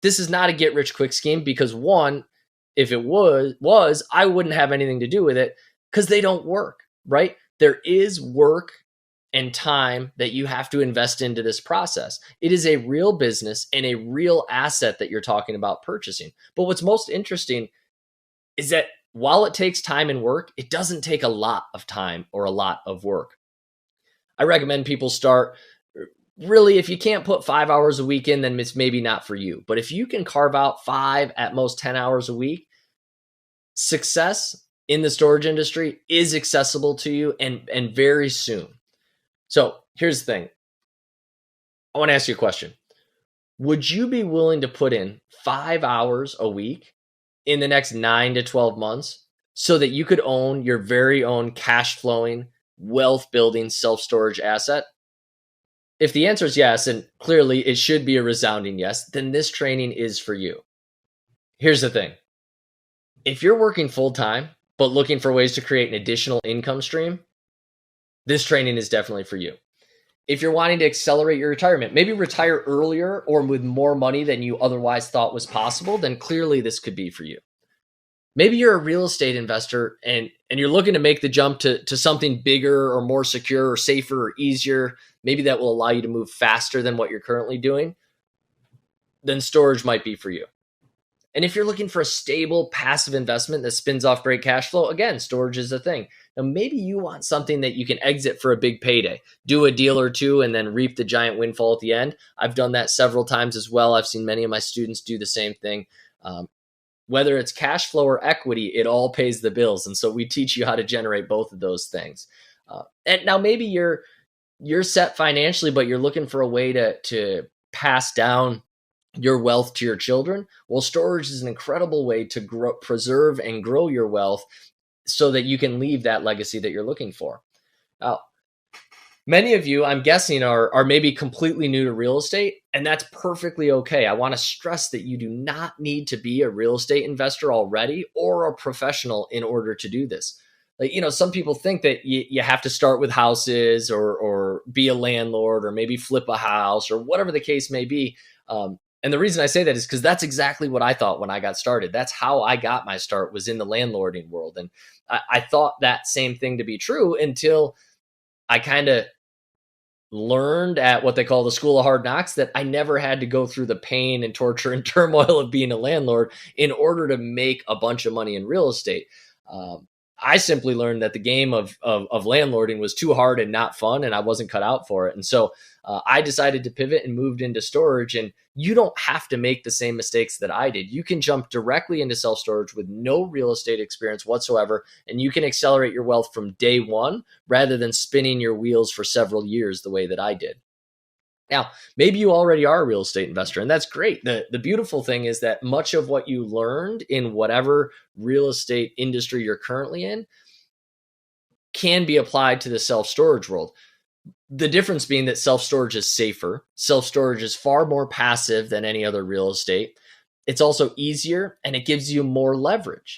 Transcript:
this is not a get rich quick scheme because one, if it was, I wouldn't have anything to do with it because they don't work, right? There is work and time that you have to invest into this process. It is a real business and a real asset that you're talking about purchasing. But what's most interesting is that while it takes time and work, it doesn't take a lot of time or a lot of work. I recommend people start really, if you can't put 5 hours a week in, then it's maybe not for you. But if you can carve out 5, at most 10 hours a week, success in the storage industry is accessible to you and very soon. So here's the thing. I want to ask you a question. Would you be willing to put in 5 hours a week in the next 9 to 12 months so that you could own your very own cash flowing, wealth building self-storage asset? If the answer is yes, and clearly it should be a resounding yes, then this training is for you. Here's the thing. If you're working full time, but looking for ways to create an additional income stream, this training is definitely for you. If you're wanting to accelerate your retirement, maybe retire earlier or with more money than you otherwise thought was possible, then clearly this could be for you. Maybe you're a real estate investor and you're looking to make the jump to something bigger or more secure or safer or easier. Maybe that will allow you to move faster than what you're currently doing. Then storage might be for you. And if you're looking for a stable, passive investment that spins off great cash flow, again, storage is a thing. Now, maybe you want something that you can exit for a big payday, do a deal or two, and then reap the giant windfall at the end. I've done that several times as well. I've seen many of my students do the same thing. Whether it's cash flow or equity, it all pays the bills. And so we teach you how to generate both of those things. And now maybe you're set financially, but you're looking for a way to pass down your wealth to your children. Well, storage is an incredible way to preserve and grow your wealth so that you can leave that legacy that you're looking for. Now, many of you, I'm guessing, are maybe completely new to real estate, and that's perfectly okay. I want to stress that you do not need to be a real estate investor already or a professional in order to do this. Like, some people think that you have to start with houses or be a landlord or maybe flip a house or whatever the case may be. And the reason I say that is because that's exactly what I thought when I got started. That's how I got my start, was in the landlording world. And I thought that same thing to be true until I kind of learned at what they call the School of Hard Knocks that I never had to go through the pain and torture and turmoil of being a landlord in order to make a bunch of money in real estate. I simply learned that the game of landlording was too hard and not fun, and I wasn't cut out for it. And so I decided to pivot and moved into storage. And you don't have to make the same mistakes that I did. You can jump directly into self-storage with no real estate experience whatsoever, and you can accelerate your wealth from day one rather than spinning your wheels for several years the way that I did. Now, maybe you already are a real estate investor, and that's great. The beautiful thing is that much of what you learned in whatever real estate industry you're currently in can be applied to the self-storage world. The difference being that self-storage is safer. Self-storage is far more passive than any other real estate. It's also easier, and it gives you more leverage.